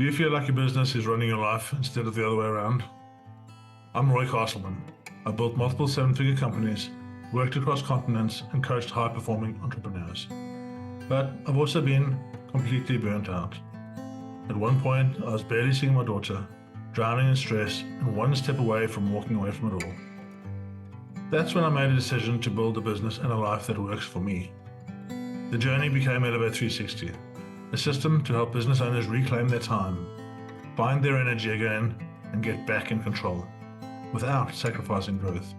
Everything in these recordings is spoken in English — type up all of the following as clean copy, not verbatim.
Do you feel like your business is running your life instead of the other way around? I'm Roy Castleman. I built multiple seven-figure companies, worked across continents, and coached high-performing entrepreneurs. But I've also been completely burnt out. At one point, I was barely seeing my daughter, drowning in stress, and one step away from walking away from it all. That's when I made a decision to build a business and a life that works for me. The journey became Elevate 360, a system to help business owners reclaim their time, find their energy again, and get back in control, without sacrificing growth.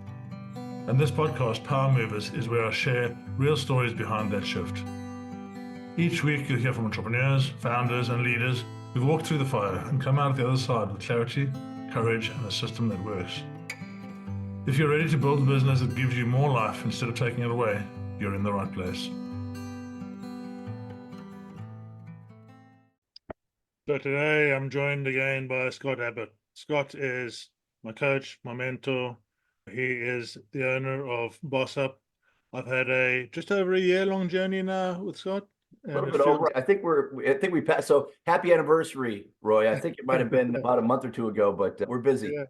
And this podcast, Power Movers, is where I share real stories behind that shift. Each week you'll hear from entrepreneurs, founders, and leaders who've walked through the fire and come out the other side with clarity, courage, and a system that works. If you're ready to build a business that gives you more life instead of taking it away, you're in the right place. So today I'm joined again by Scott Abbott. Scott is my coach, my mentor. He is the owner of Boss Up. I've had just over a year-long journey now with Scott. A little bit over. I think we passed. So happy anniversary, Roy. I think it might have been about a month or two ago, but we're busy. Yeah.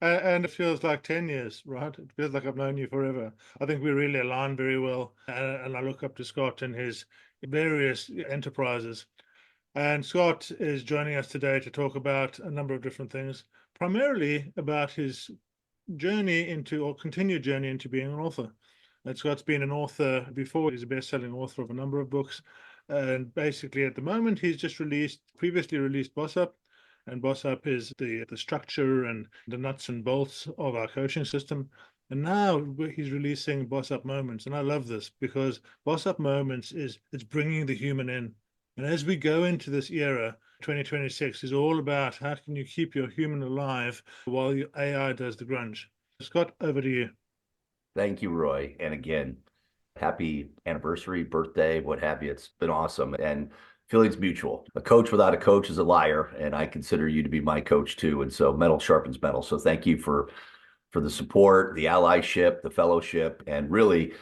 And it feels like 10 years, right? It feels like I've known you forever. I think we really align very well. And I look up to Scott and his various enterprises. And Scott is joining us today to talk about a number of different things, primarily about his journey into, or continued journey into being an author. And Scott's been an author before. He's a best-selling author of a number of books. And basically at the moment, he's just previously released Boss Up. And Boss Up is the structure and the nuts and bolts of our coaching system. And now he's releasing Boss Up Moments. And I love this because Boss Up Moments it's bringing the human in. And as we go into this era, 2026 is all about how can you keep your human alive while your AI does the grunge. Scott, over to you. Thank you, Roy. And again, happy anniversary, birthday, what have you. It's been awesome. And feelings mutual. A coach without a coach is a liar. And I consider you to be my coach too. And so metal sharpens metal. So thank you for the support, the allyship, the fellowship, and really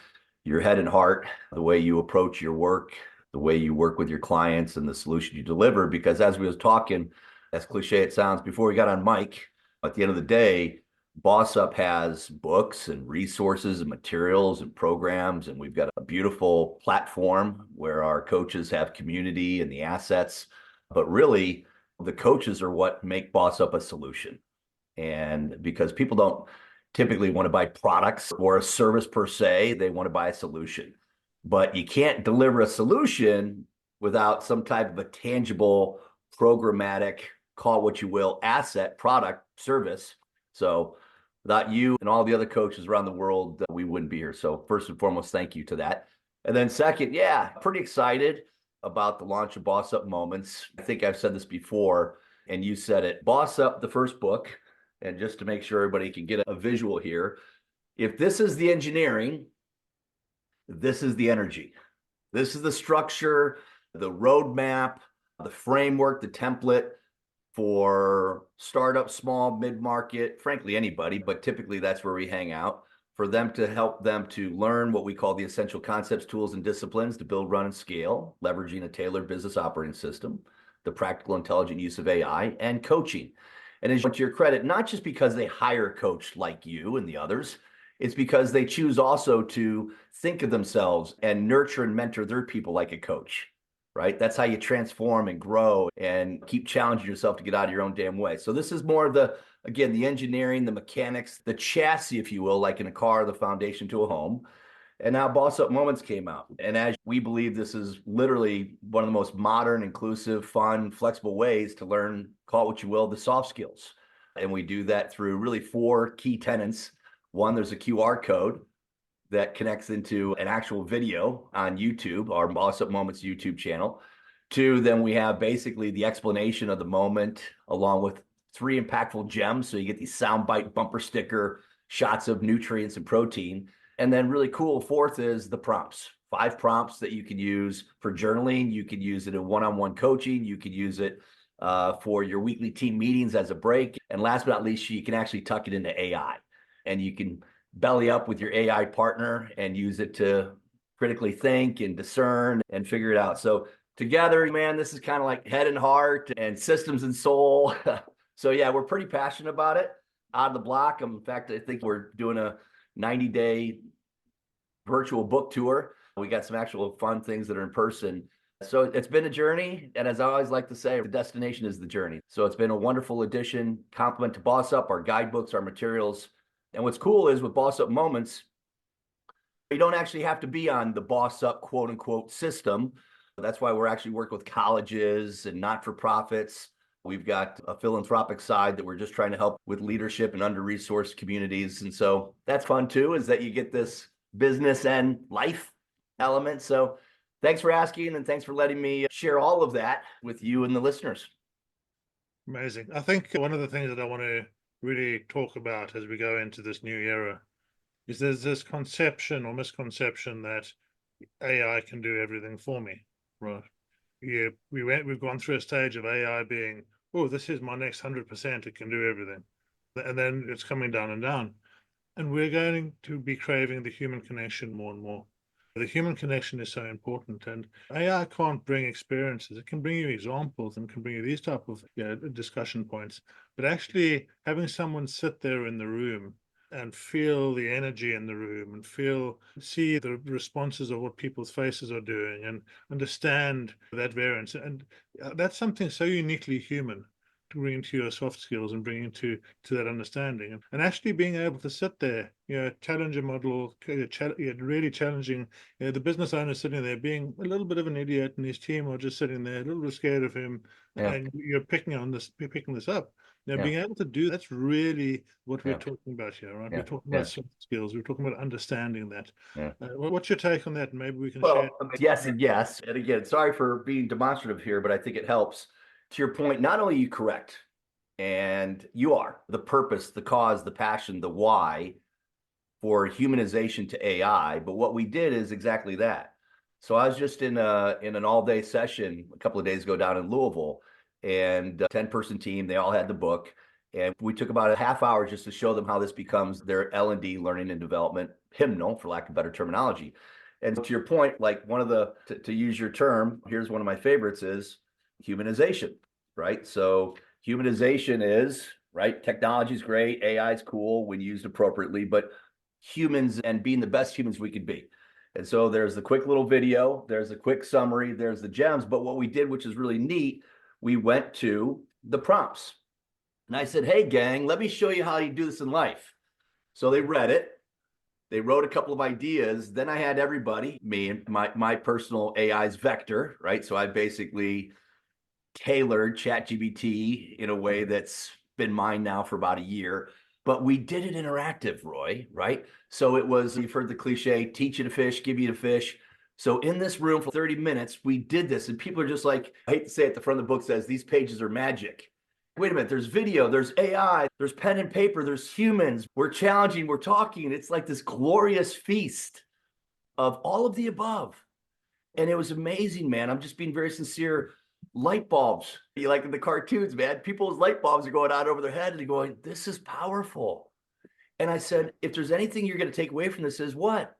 your head and heart, the way you approach your work, the way you work with your clients, and the solution you deliver. Because as we was talking, as cliche it sounds, before we got on mic, at the end of the day, Boss Up has books and resources and materials and programs, and we've got a beautiful platform where our coaches have community and the assets. But really, the coaches are what make Boss Up a solution. And because people don't typically want to buy products or a service per se, they want to buy a solution. But you can't deliver a solution without some type of a tangible, programmatic, call it what you will, asset, product, service. So without you and all the other coaches around the world, we wouldn't be here. So first and foremost, thank you to that. And then second, pretty excited about the launch of Boss Up Moments. I think I've said this before, and you said it. Boss Up, the first book, and just to make sure everybody can get a visual here, if this is the engineering, this is the energy. This is the structure, the roadmap, the framework, the template for startup, small, mid-market, frankly, anybody, but typically that's where we hang out, for them to help them to learn what we call the essential concepts, tools, and disciplines to build, run, and scale, leveraging a tailored business operating system, the practical, intelligent use of AI, and coaching. And as to your credit, not just because they hire a coach like you and the others, it's because they choose also to think of themselves and nurture and mentor their people like a coach, right? That's how you transform and grow and keep challenging yourself to get out of your own damn way. So this is more of the engineering, the mechanics, the chassis, if you will, like in a car, the foundation to a home. And now Boss Up Moments came out. And as we believe, this is literally one of the most modern, inclusive, fun, flexible ways to learn, call it what you will, the soft skills. And we do that through really 4 key tenets. One, there's a QR code that connects into an actual video on YouTube, our Boss Up Moments YouTube channel. 2, then we have basically the explanation of the moment along with 3 impactful gems. So you get these soundbite bumper sticker shots of nutrients and protein. And then really cool, 4th is the prompts. 5 prompts that you can use for journaling. You can use it in one-on-one coaching. You can use it for your weekly team meetings as a break. And last but not least, you can actually tuck it into AI. And you can belly up with your AI partner and use it to critically think and discern and figure it out. So together, man, this is kind of like head and heart and systems and soul. So yeah, we're pretty passionate about it. Out of the block. In fact, I think we're doing a 90-day virtual book tour. We got some actual fun things that are in person. So it's been a journey. And as I always like to say, the destination is the journey. So it's been a wonderful addition, complement to Boss Up, our guidebooks, our materials. And what's cool is with Boss Up Moments, you don't actually have to be on the Boss Up quote unquote system. That's why we're actually working with colleges and not-for-profits. We've got a philanthropic side that we're just trying to help with leadership in under-resourced communities. And so that's fun too, is that you get this business and life element. So thanks for asking, and thanks for letting me share all of that with you and the listeners. Amazing. I think one of the things that I want to really talk about as we go into this new era is there's this conception or misconception that AI can do everything for me, right? Yeah, we've gone through a stage of AI being, oh, this is my next 100%, it can do everything. And then it's coming down and down. And we're going to be craving the human connection more and more. The human connection is so important, and AI can't bring experiences. It can bring you examples and can bring you these type of discussion points. But actually having someone sit there in the room and feel the energy in the room and see the responses of what people's faces are doing and understand that variance. And that's something so uniquely human to bring into your soft skills and bring into that understanding. And actually being able to sit there, challenge a model, really challenging the business owner sitting there being a little bit of an idiot, and his team are just sitting there a little bit scared of him. Yeah. And you're picking this up. Now, Yeah. being able to do that's really what we're talking about here, right? Yeah. We're talking about soft skills. We're talking about understanding that. Yeah. What's your take on that? Maybe we can Well, share. yes and yes. And again, sorry for being demonstrative here, but I think it helps. To your point, not only are you correct, and you are the purpose, the cause, the passion, the why for humanization to AI, but what we did is exactly that. So I was just in an all-day session a couple of days ago down in Louisville, and a 10-person team, they all had the book, and we took about a half hour just to show them how this becomes their L&D, learning and development hymnal, for lack of better terminology. And to your point, like one of the, to use your term, here's one of my favorites is humanization, right? So humanization is, right? Technology is great, AI is cool when used appropriately, but humans and being the best humans we could be. And so there's the quick little video, there's a quick summary, there's the gems. But what we did, which is really neat, we went to the prompts. And I said, hey, gang, let me show you how you do this in life. So they read it. They wrote a couple of ideas. Then I had everybody, me and my personal AI's vector, right? So I basically tailored ChatGPT in a way that's been mine now for about a year. But we did it interactive, Roy, right? So it was, you've heard the cliche, teach you to fish, give you to fish. So in this room for 30 minutes, we did this. And people are just like, I hate to say it, the front of the book says, these pages are magic. Wait a minute, there's video, there's AI, there's pen and paper, there's humans. We're challenging, we're talking. It's like this glorious feast of all of the above. And it was amazing, man. I'm just being very sincere. Light bulbs, you like in the cartoons, man, people's light bulbs are going out over their head and they're going, this is powerful. And I said, if there's anything you're going to take away from this is what?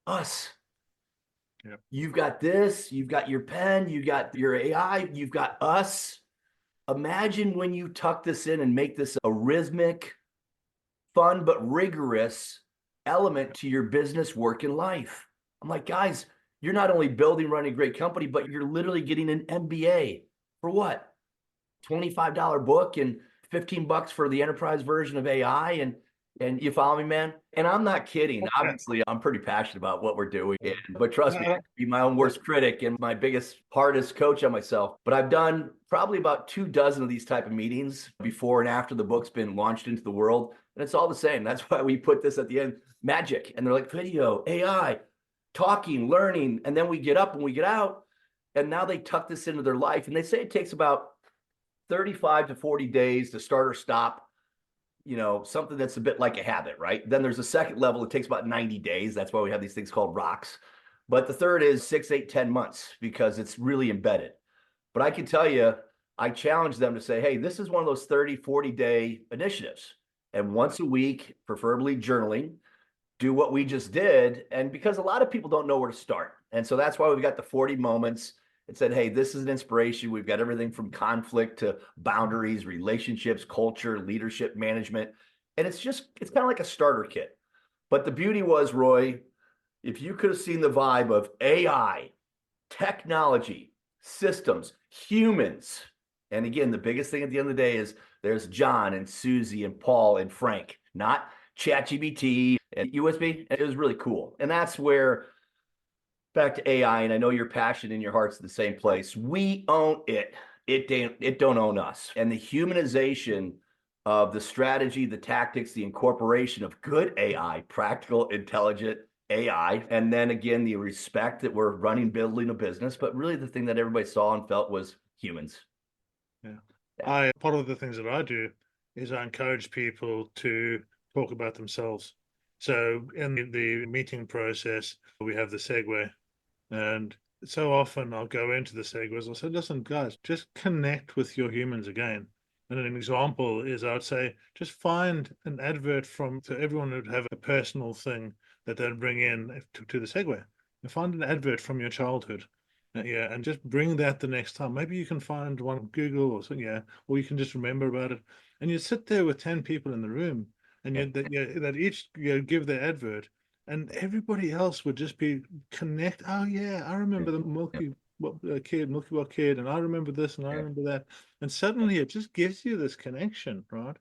Us. Yep. You've got this, you've got your pen, you got your AI, you've got us. Imagine when you tuck this in and make this a rhythmic, fun, but rigorous element to your business, work, and life. I'm like, guys, you're not only building, running a great company, but you're literally getting an MBA for what? $25 book and $15 for the enterprise version of AI. And you follow me, man? And I'm not kidding. Obviously, I'm pretty passionate about what we're doing. But trust me, I can be my own worst critic and my biggest, hardest coach on myself. But I've done probably about 24 of these type of meetings before and after the book's been launched into the world. And it's all the same. That's why we put this at the end, magic. And they're like, video, AI, talking, learning. And then we get up and we get out. And now they tuck this into their life. And they say it takes about 35 to 40 days to start or stop. You know, something that's a bit like a habit, right? Then there's a second level. It takes about 90 days. That's why we have these things called rocks. But the third is 6, 8, 10 months because it's really embedded. But I can tell you, I challenge them to say, hey, this is one of those 30, 40-day initiatives. And once a week, preferably journaling, do what we just did. And because a lot of people don't know where to start. And so that's why we've got the 40 moments. and said, hey, this is an inspiration. We've got everything from conflict to boundaries, relationships, culture, leadership, management. And it's kind of like a starter kit. But the beauty was, Roy, if you could have seen the vibe of AI, technology, systems, humans. And again, the biggest thing at the end of the day is there's John and Susie and Paul and Frank, not ChatGPT and USB. It was really cool. And that's where, back to AI, and I know your passion and your heart's in the same place. We own it. It don't own us. And the humanization of the strategy, the tactics, the incorporation of good AI, practical, intelligent AI, and then again, the respect that we're building a business, but really the thing that everybody saw and felt was humans. Yeah. Part of the things that I do is I encourage people to talk about themselves. So in the meeting process, we have the segue, and so often I'll go into the segues. I'll say, listen, guys, just connect with your humans again. And an example is I would say, just find an advert so everyone would have a personal thing that they'd bring in to the segue. And find an advert from your childhood. Yeah, and just bring that the next time. Maybe you can find one on Google or something, yeah, or you can just remember about it. And you sit there with 10 people in the room, and that each give their advert, and everybody else would just be connect. Oh yeah, I remember the Milky Bar kid, and I remember this, and I remember that, and suddenly it just gives you this connection, right?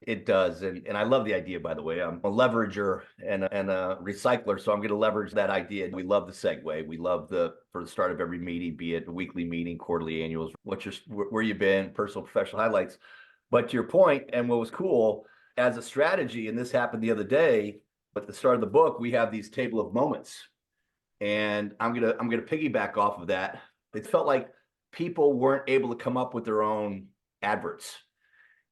It does. And I love the idea, by the way. I'm a leverager and a recycler, so I'm going to leverage that idea. We love the segue. We love for the start of every meeting, be it a weekly meeting, quarterly, annuals, where you've been, personal, professional highlights. But to your point, and what was cool as a strategy, and this happened the other day, at the start of the book, we have these table of moments. And I'm gonna piggyback off of that. It felt like people weren't able to come up with their own adverts.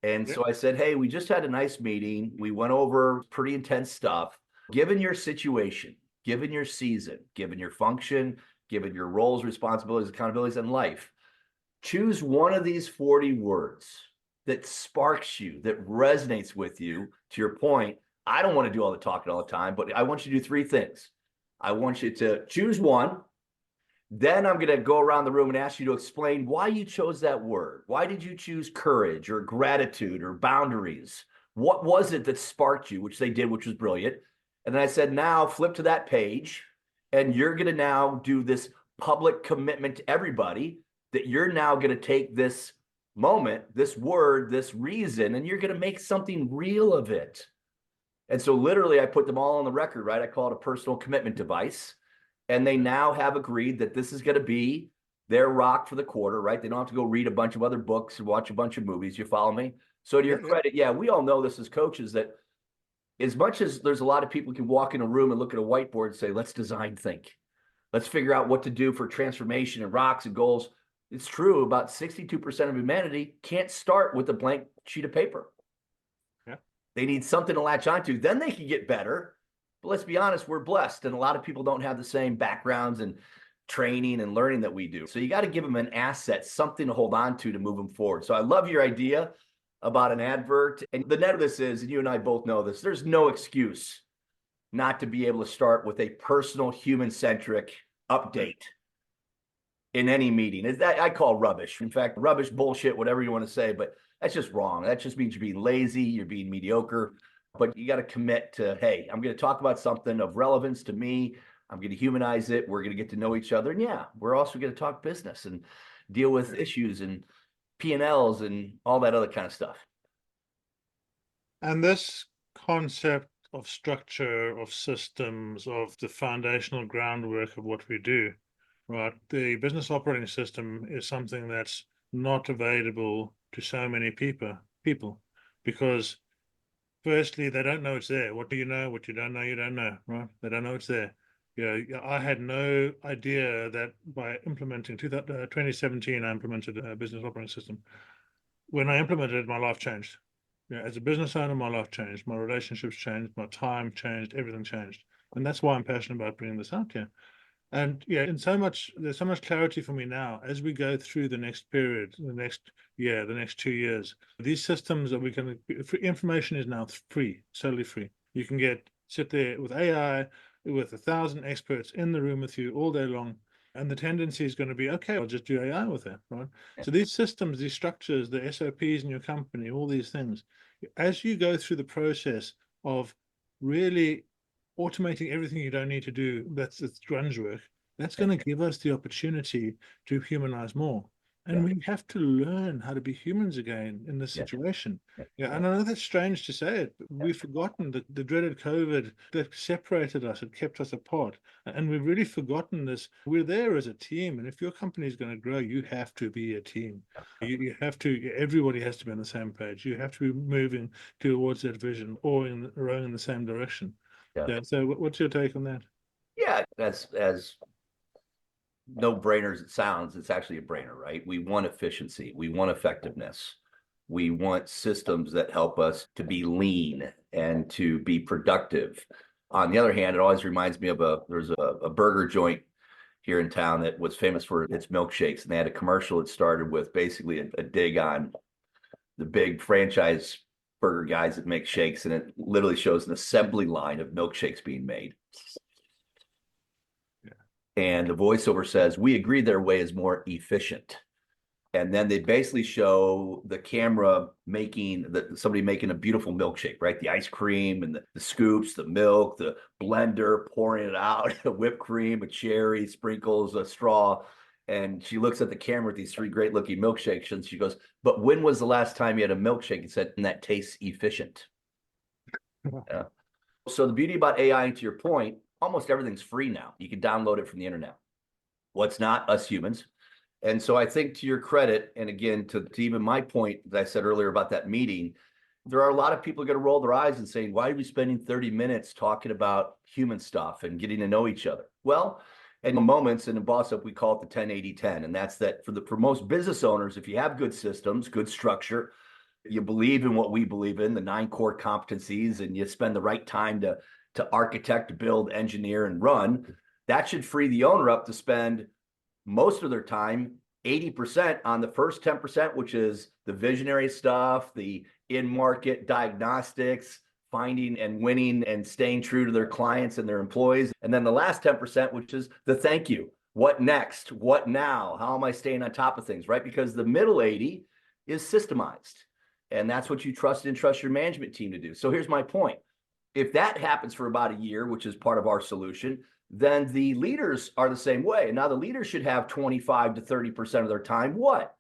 And so I said, hey, we just had a nice meeting. We went over pretty intense stuff. Given your situation, given your season, given your function, given your roles, responsibilities, accountabilities in life, choose one of these 40 words that sparks you, that resonates with you. To your point, I don't want to do all the talking all the time, but I want you to do three things. I want you to choose one. Then I'm going to go around the room and ask you to explain why you chose that word. Why did you choose courage or gratitude or boundaries? What was it that sparked you, which they did, which was brilliant. And then I said, now flip to that page, and you're going to now do this public commitment to everybody that you're now going to take this moment, this word, this reason, and you're going to make something real of it. And so literally I put them all on the record, right? I call it a personal commitment device. And they now have agreed that this is going to be their rock for the quarter, right? They don't have to go read a bunch of other books and watch a bunch of movies. You follow me? So to your credit, we all know this as coaches, that as much as there's a lot of people who can walk in a room and look at a whiteboard and say, let's design think. Let's figure out what to do for transformation and rocks and goals. It's true, about 62% of humanity can't start with a blank sheet of paper. Yeah. They need something to latch onto. Then they can get better. But let's be honest, we're blessed, and a lot of people don't have the same backgrounds and training and learning that we do. So you got to give them an asset, something to hold on to move them forward. So I love your idea about an advert. And the net of this is, and you and I both know this, there's no excuse not to be able to start with a personal, human-centric update in any meeting. That I call rubbish. In fact, rubbish, bullshit, whatever you want to say, but that's just wrong. That just means you're being lazy, you're being mediocre. But you got to commit to, hey, I'm going to talk about something of relevance to me. I'm going to humanize it. We're going to get to know each other. And we're also going to talk business and deal with issues and P&Ls and all that other kind of stuff. And this concept of structure, of systems, of the foundational groundwork of what we do, right? The business operating system is something that's not available to so many people because firstly, they don't know it's there. What do you know? What you don't know, you don't know, right? They don't know it's there. I had no idea that by implementing 2017, I implemented a business operating system. When I implemented it, my life changed. As a business owner, my life changed. My relationships changed. My time changed. Everything changed. And that's why I'm passionate about bringing this out here. And there's so much clarity for me now as we go through the next period, the next 2 years. These systems that information is now free, totally free. You can sit there with AI, with 1,000 experts in the room with you all day long, And the tendency is going to be, okay, I'll just do AI with it, right? Yeah. So these systems, these structures, the SOPs in your company, all these things, as you go through the process of really automating everything you don't need to do, it's grunge work, that's going to give us the opportunity to humanize more. And Yeah. we have to learn how to be humans again in this Yeah. situation. Yeah. Yeah, and I know that's strange to say it, but we've forgotten the dreaded COVID that separated us, it kept us apart. And we've really forgotten this. We're there as a team. And if your company is going to grow, you have to be a team. You have to, everybody has to be on the same page. You have to be moving towards that vision or rowing in the same direction. Yeah. Yeah. So what's your take on that? Yeah. As no brainer as it sounds, it's actually a brainer, right? We want efficiency, we want effectiveness, we want systems that help us to be lean and to be productive. On the other hand, it always reminds me of there's a burger joint here in town that was famous for its milkshakes, and they had a commercial that started with basically a dig on the big franchise burger guys that make shakes, and it literally shows an assembly line of milkshakes being made. And the voiceover says, we agree their way is more efficient. And then they basically show the camera somebody making a beautiful milkshake, right? The ice cream and the scoops, the milk, the blender, pouring it out, whipped cream, a cherry, sprinkles, a straw. And she looks at the camera with these three great looking milkshakes. And she goes, but when was the last time you had a milkshake? And said, and that tastes efficient. Yeah. So the beauty about AI, to your point, almost everything's free now. You can download it from the internet. What's not? Us humans. And so I think, to your credit, and again, to even my point that I said earlier about that meeting, there are a lot of people going to roll their eyes and saying, why are we spending 30 minutes talking about human stuff and getting to know each other? Well, in moments, and in Boss Up, we call it the 10-80-10. And that's that for most business owners, if you have good systems, good structure, you believe in what we believe in, the 9 core competencies, and you spend the right time to architect, build, engineer, and run, that should free the owner up to spend most of their time, 80%, on the first 10%, which is the visionary stuff, the in-market diagnostics, finding and winning and staying true to their clients and their employees. And then the last 10%, which is the thank you. What next? What now? How am I staying on top of things, right? Because the middle 80 is systemized. And that's what you trust your management team to do. So here's my point. If that happens for about a year, which is part of our solution, then the leaders are the same way. And now the leaders should have 25 to 30% of their time, what?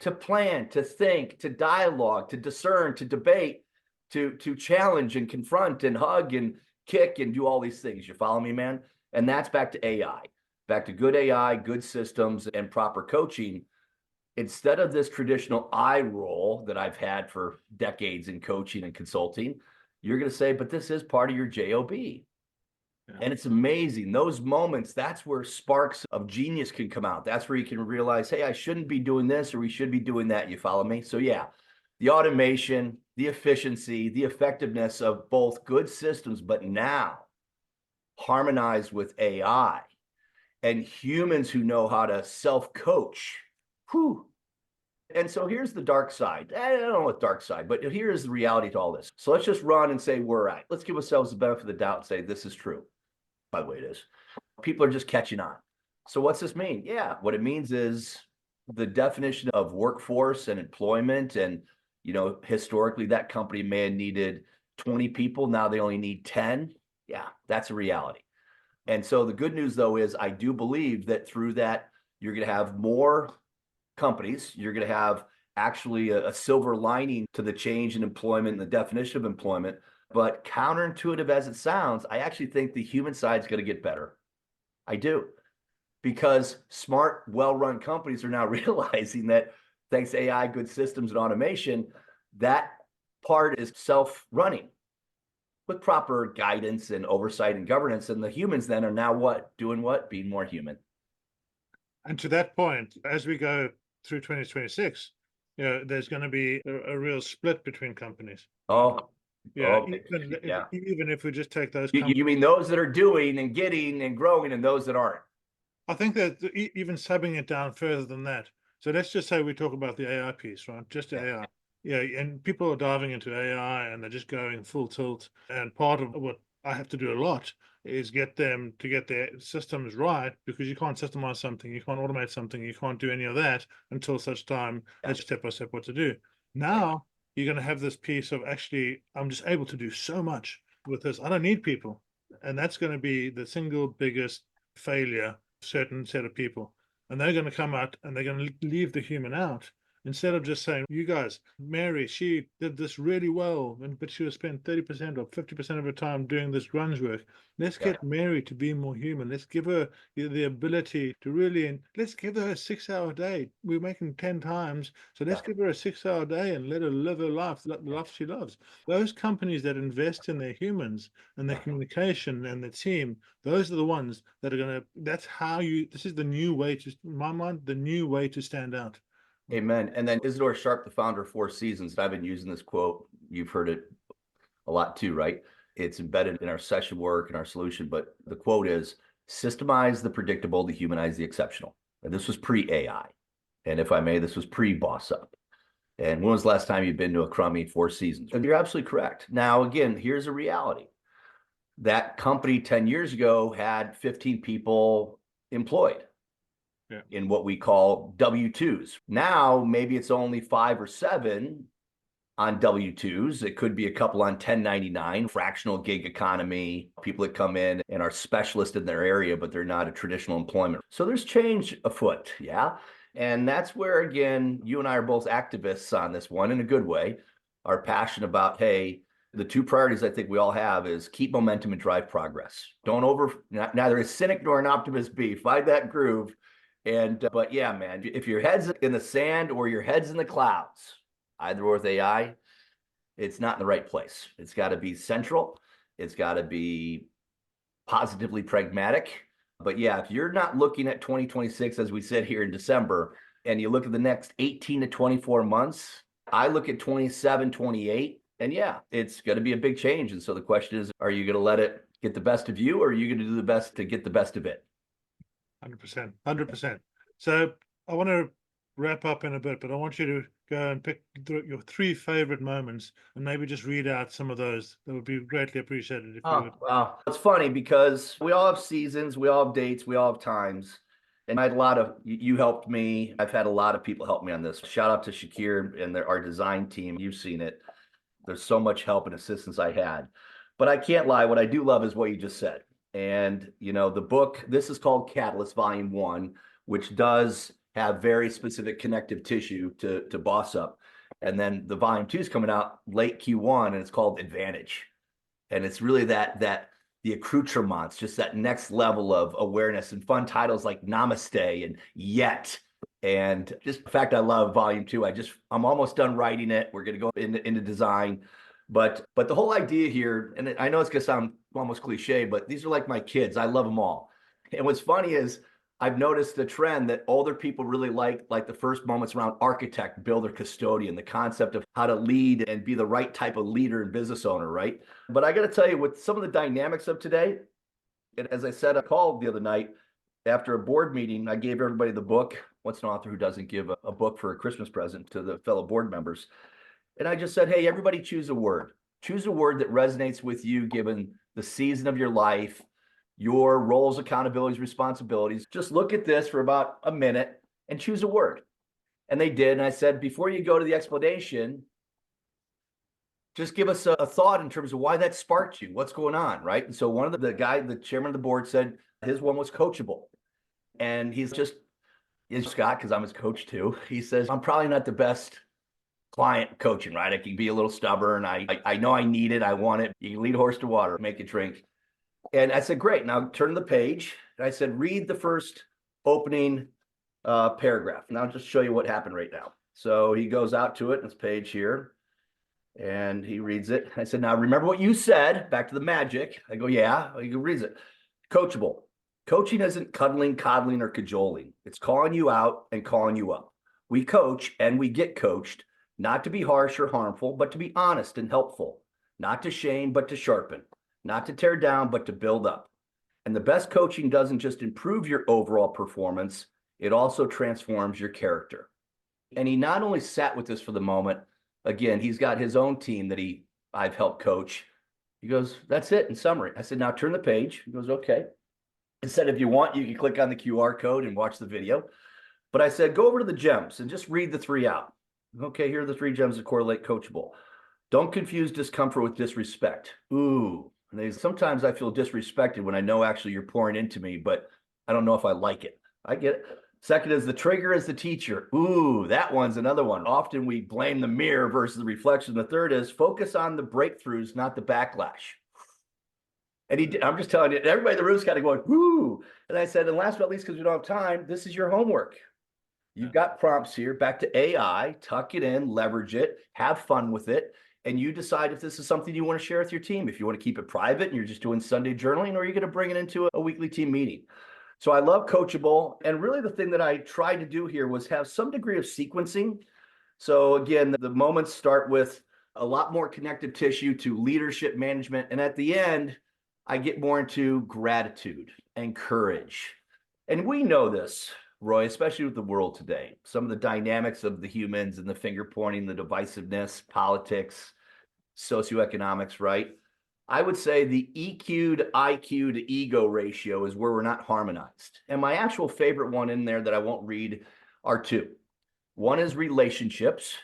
To plan, to think, to dialogue, to discern, to debate, to challenge and confront and hug and kick and do all these things. You follow me, man? And that's back to AI, back to good AI, good systems, and proper coaching. Instead of this traditional I role that I've had for decades in coaching and consulting, you're going to say, but this is part of your JOB. Yeah. And it's amazing. Those moments, that's where sparks of genius can come out. That's where you can realize, hey, I shouldn't be doing this, or we should be doing that. You follow me? So yeah, the automation, the efficiency, the effectiveness of both good systems, but now harmonized with AI and humans who know how to self-coach. Whew. And so here's the dark side. I don't know what dark side, but here's the reality to all this. So let's just run and say we're right. Let's give ourselves the benefit of the doubt and say this is true. By the way, it is. People are just catching on. So what's this mean? Yeah, what it means is the definition of workforce and employment. And, historically, that company may have needed 20 people. Now they only need 10. Yeah, that's a reality. And so the good news, though, is I do believe that through that, you're going to have more companies. You're going to have actually a silver lining to the change in employment and the definition of employment. But counterintuitive as it sounds, I actually think the human side is going to get better. I do. Because smart, well-run companies are now realizing that thanks to AI, good systems, and automation, that part is self-running with proper guidance and oversight and governance. And the humans then are now what? Doing what? Being more human. And to that point, as we go through 2026, there's going to be a real split between companies. Oh, yeah. Oh, Even if we just take those. You mean those that are doing and getting and growing, and those that aren't? I think that even subbing it down further than that. So let's just say we talk about the AI piece, right? Just AI. Yeah, and people are diving into AI and they're just going full tilt. And part of what I have to do a lot, is get them to get their systems right, because you can't systemize something, you can't automate something, you can't do any of that until such time as step by step what to do. Now you're going to have this piece of, actually, I'm just able to do so much with this. I don't need people. And that's going to be the single biggest failure, certain set of people. And they're going to come out and they're going to leave the human out. Instead of just saying, you guys, Mary, she did this really well, but she was spent 30% or 50% of her time doing this grunge work. Let's get Mary to be more human. Let's give her the ability to really, and let's give her a 6 hour day. We're making 10 times. So let's give her a 6 hour day and let her live her life, the life she loves. Those companies that invest in their humans and their communication and their team, those are the ones that are going to, that's how you, this is the new way to, in my mind, the new way to stand out. Amen. And then Isidore Sharp, the founder of Four Seasons, I've been using this quote. You've heard it a lot too, right? It's embedded in our session work and our solution. But the quote is, systemize the predictable to humanize the exceptional. And this was pre-AI. And if I may, this was pre-Boss Up. And when was the last time you've been to a crummy Four Seasons? And you're absolutely correct. Now, again, here's a reality. That company 10 years ago had 15 people employed in what we call W-2s. Now, maybe it's only 5 or 7 on W-2s. It could be a couple on 1099, fractional gig economy, people that come in and are specialists in their area, but they're not a traditional employment. So there's change afoot, yeah? And that's where, again, you and I are both activists on this one in a good way, are passionate about, hey, the two priorities I think we all have is keep momentum and drive progress. Don't neither a cynic nor an optimist be. Find that groove. And, but yeah, man, if your head's in the sand or your head's in the clouds, either or with AI, it's not in the right place. It's got to be central. It's got to be positively pragmatic. But yeah, if you're not looking at 2026, as we said here in December, and you look at the next 18 to 24 months, I look at 27, 28, and yeah, it's going to be a big change. And so the question is, are you going to let it get the best of you, or are you going to do the best to get the best of it? 100%, 100%. So I want to wrap up in a bit, but I want you to go and pick your 3 favorite moments and maybe just read out some of those. That would be greatly appreciated if you would. Wow. It's funny because we all have seasons, we all have dates, we all have times. And I had a lot of, you helped me. I've had a lot of people help me on this. Shout out to Shakir and our design team. You've seen it. There's so much help and assistance I had. But I can't lie. What I do love is what you just said. And, you know, the book, this is called Catalyst Volume 1, which does have very specific connective tissue to Boss Up. And then the Volume 2 is coming out late Q1, and it's called Advantage. And it's really that the accoutrements, just that next level of awareness, and fun titles like Namaste and Yet. And just the fact I love Volume 2. I'm almost done writing it. We're going to go into design. But the whole idea here, and I know it's going to sound almost cliche, but these are like my kids. I love them all. And what's funny is I've noticed the trend that older people really like the first moments around architect, builder, custodian, the concept of how to lead and be the right type of leader and business owner, right? But I got to tell you, with some of the dynamics of today, and as I said, I called the other night after a board meeting, I gave everybody the book. What's an author who doesn't give a book for a Christmas present to the fellow board members? And I just said, hey, everybody choose a word. Choose a word that resonates with you, given the season of your life, your roles, accountabilities, responsibilities. Just look at this for about a minute and choose a word. And they did. And I said, before you go to the explanation, just give us a thought in terms of why that sparked you. What's going on, right? And so one of the chairman of the board, said his one was coachable. And he's Scott, because I'm his coach too. He says, I'm probably not the best client coaching, right? I can be a little stubborn. I know I need it. I want it. You can lead a horse to water, make it drink. And I said, great. Now turn the page. And I said, read the first opening paragraph. And I'll just show you what happened right now. So he goes out to it in this page here and he reads it. I said, now remember what you said, back to the magic. I go, yeah. He reads it. Coachable. Coaching isn't cuddling, coddling, or cajoling. It's calling you out and calling you up. We coach and we get coached, not to be harsh or harmful, but to be honest and helpful, not to shame, but to sharpen, not to tear down, but to build up. And the best coaching doesn't just improve your overall performance, it also transforms your character. And he not only sat with this for the moment, again, he's got his own team that I've helped coach. He goes, that's it in summary. I said, now turn the page. He goes, okay. I said, if you want, you can click on the QR code and watch the video. But I said, go over to the gems and just read the 3 out. Okay, here are the 3 gems that correlate coachable. Don't confuse discomfort with disrespect. Ooh, sometimes I feel disrespected when I know actually you're pouring into me, but I don't know if I like it. I get it. Second is the trigger is the teacher. Ooh, that one's another one. Often we blame the mirror versus the reflection. The third is focus on the breakthroughs, not the backlash. And I'm just telling you, everybody in the room's kind of going, whoo. And I said, and last but not least, because we don't have time, this is your homework. You've got prompts here, back to AI, tuck it in, leverage it, have fun with it, and you decide if this is something you want to share with your team. If you want to keep it private and you're just doing Sunday journaling, or you're going to bring it into a weekly team meeting. So I love Coachable. And really the thing that I tried to do here was have some degree of sequencing. So again, the moments start with a lot more connective tissue to leadership management. And at the end, I get more into gratitude and courage. And we know this, Roy, especially with the world today, some of the dynamics of the humans and the finger pointing, the divisiveness, politics, socioeconomics, right? I would say the EQ to IQ to ego ratio is where we're not harmonized. And my actual favorite one in there that I won't read are 2. One is relationships,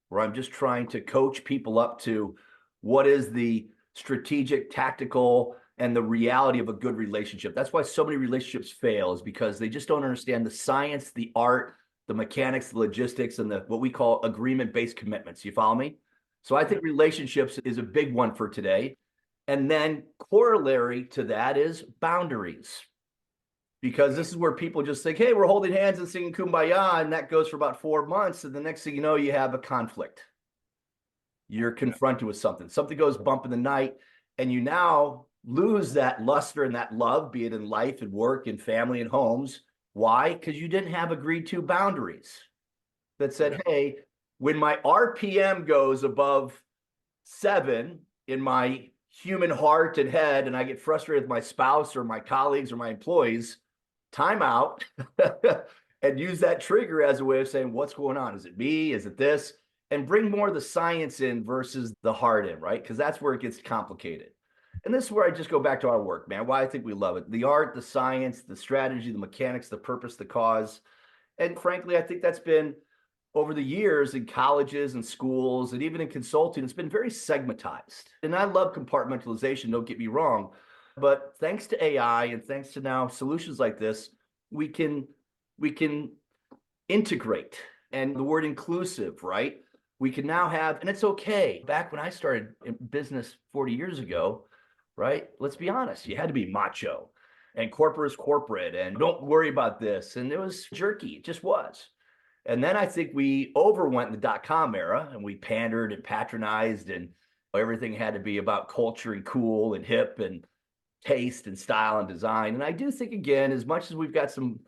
where I'm just trying to coach people up to what is the strategic, tactical, and the reality of a good relationship. That's why so many relationships fail, is because they just don't understand the science, the art, the mechanics, the logistics, and what we call agreement-based commitments. You follow me? So I think relationships is a big one for today. And then corollary to that is boundaries. Because this is where people just think, hey, we're holding hands and singing Kumbaya, and that goes for about 4 months. And the next thing you know, you have a conflict. You're confronted with something. Something goes bump in the night, and you now lose that luster and that love, be it in life and work and family and homes. Why? Because you didn't have agreed to boundaries that said, hey, when my RPM goes above 7 in my human heart and head, and I get frustrated with my spouse or my colleagues or my employees, time out and use that trigger as a way of saying, what's going on? Is it me? Is it this? And bring more of the science in versus the heart in, right? Because that's where it gets complicated. And this is where I just go back to our work, man. Why I think we love it. The art, the science, the strategy, the mechanics, the purpose, the cause. And frankly, I think that's been over the years in colleges and schools and even in consulting, it's been very segmentized. And I love compartmentalization, don't get me wrong. But thanks to AI and thanks to now solutions like this, we can integrate. And the word inclusive, right? We can now have, and it's okay. Back when I started in business 40 years ago, right? Let's be honest, you had to be macho and corporate is corporate and don't worry about this. And it was jerky, it just was. And then I think we overwent in the .com era and we pandered and patronized and everything had to be about culture and cool and hip and taste and style and design. And I do think, again, as much as we've got some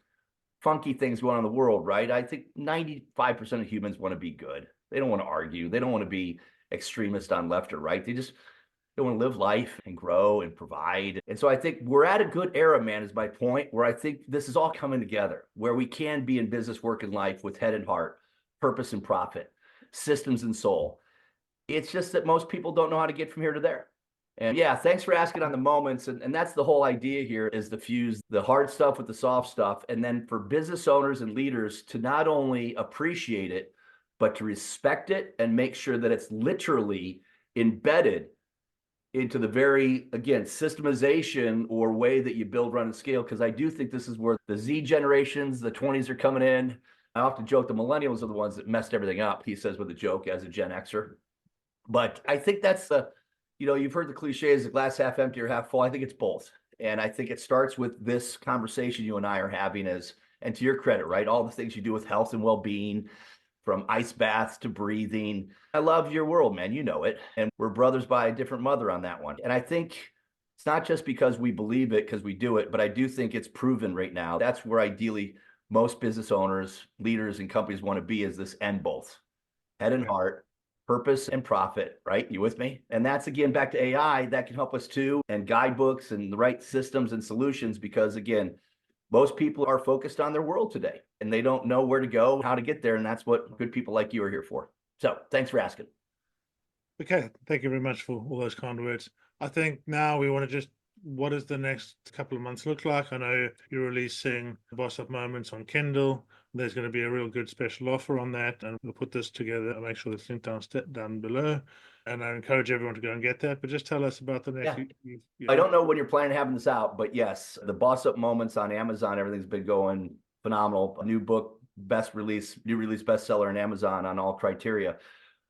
funky things going on in the world, right? I think 95% of humans want to be good. They don't want to argue. They don't want to be extremist on left or right. They want to live life and grow and provide. And so I think we're at a good era, man, is my point, where I think this is all coming together, where we can be in business, work, and life with head and heart, purpose and profit, systems and soul. It's just that most people don't know how to get from here to there. And yeah, thanks for asking on the moments. And that's the whole idea here, is to fuse the hard stuff with the soft stuff. And then for business owners and leaders to not only appreciate it, but to respect it and make sure that it's literally embedded into the very, again, systemization or way that you build, run, and scale. Because I do think this is where the Z generations, the 20s are coming in. I often joke the millennials are the ones that messed everything up, he says with a joke as a Gen Xer. But I think that's you've heard the cliche, is the glass half empty or half full? I think it's both. And I think it starts with this conversation you and I are having and to your credit, right? All the things you do with health and well-being, from ice baths to breathing. I love your world, man. You know it. And we're brothers by a different mother on that one. And I think it's not just because we believe it, because we do it, but I do think it's proven right now. That's where ideally most business owners, leaders, and companies want to be, is this end both. Head and heart, purpose and profit, right? You with me? And that's, again, back to AI. That can help us too, and guidebooks and the right systems and solutions, because, again, most people are focused on their world today and they don't know where to go, how to get there. And that's what good people like you are here for. So thanks for asking. Okay. Thank you very much for all those kind words. I think now we want to just, what does the next couple of months look like? I know you're releasing Boss Up Moments on Kindle. There's going to be a real good special offer on that, and we'll put this together and make sure it's linked down below. And I encourage everyone to go and get that. But just tell us about the next. I don't know when you're planning having this out, but yes, the Boss Up Moments on Amazon, everything's been going phenomenal. A new book, new release bestseller on Amazon on all criteria.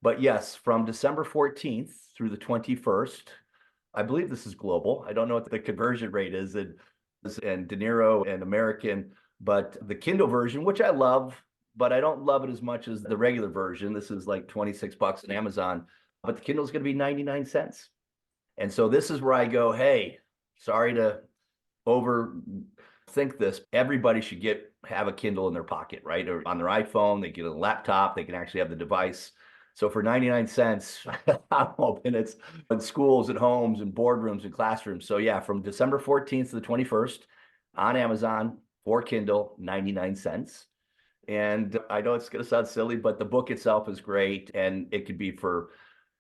But yes, from December 14th through the 21st, I believe this is global. I don't know what the conversion rate is and De Niro and American, but the Kindle version, which I love, but I don't love it as much as the regular version. This is like $26 on Amazon, but the Kindle is going to be 99 cents. And so this is where I go, hey, sorry to overthink this. Everybody should have a Kindle in their pocket, right? Or on their iPhone, they get a laptop, they can actually have the device. So for 99 cents, I'm hoping it's in schools and homes and boardrooms and classrooms. So yeah, from December 14th to the 21st on Amazon for Kindle, 99 cents. And I know it's going to sound silly, but the book itself is great. And it could be for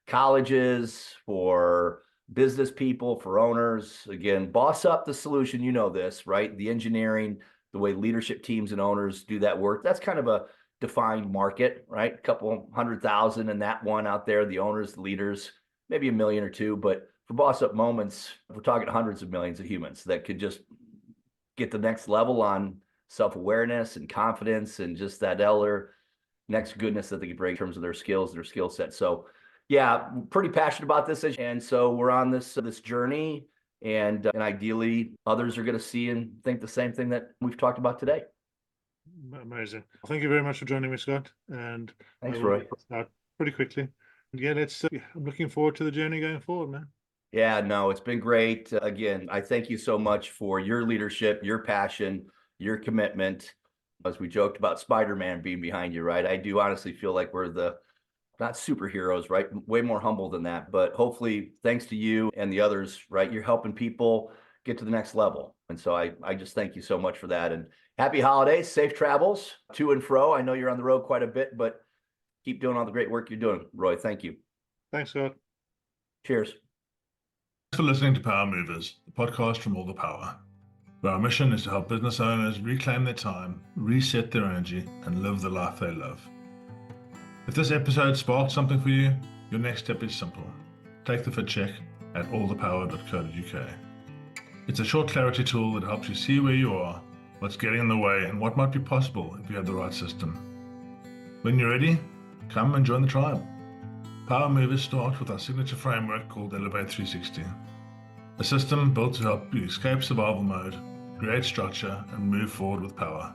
colleges, for business people, for owners. Again, boss up the solution. You know this, right? The engineering, the way leadership teams and owners do that work. That's kind of a defined market, right? A couple 100,000 in that one out there, the owners, the leaders, maybe 1 million or 2. But for Boss Up Moments, we're talking hundreds of millions of humans that could just get the next level on self-awareness and confidence and just that next goodness that they can bring in terms of their skills, their skill set. So yeah, pretty passionate about this. And so we're on this journey, and ideally others are going to see and think the same thing that we've talked about today. Amazing. Thank you very much for joining me, Scott. And thanks, Roy. Start pretty quickly. Yeah, I'm looking forward to the journey going forward, man. Yeah, no, it's been great. Again, I thank you so much for your leadership, your passion, your commitment. As we joked about Spider-Man being behind you, right? I do honestly feel like we're not superheroes, right? Way more humble than that. But hopefully, thanks to you and the others, right? You're helping people get to the next level. And so I just thank you so much for that. And happy holidays, safe travels to and fro. I know you're on the road quite a bit, but keep doing all the great work you're doing, Roy. Thank you. Thanks, Scott. Cheers. Thanks for listening to Power Movers, the podcast from All the Power, where our mission is to help business owners reclaim their time, reset their energy, and live the life they love. If this episode sparked something for you, your next step is simple. Take the fit check at allthepower.co.uk. It's a short clarity tool that helps you see where you are, what's getting in the way, and what might be possible if you have the right system. When you're ready, come and join the tribe. Power Movers start with our signature framework called Elevate 360, a system built to help you escape survival mode, create structure, and move forward with power.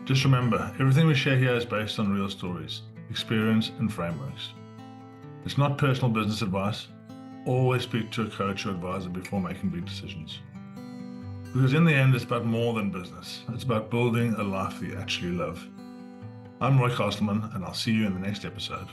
Just remember, everything we share here is based on real stories, experience, and frameworks. It's not personal business advice. Always speak to a coach or advisor before making big decisions. Because in the end, it's about more than business. It's about building a life that you actually love. I'm Roy Castleman, and I'll see you in the next episode.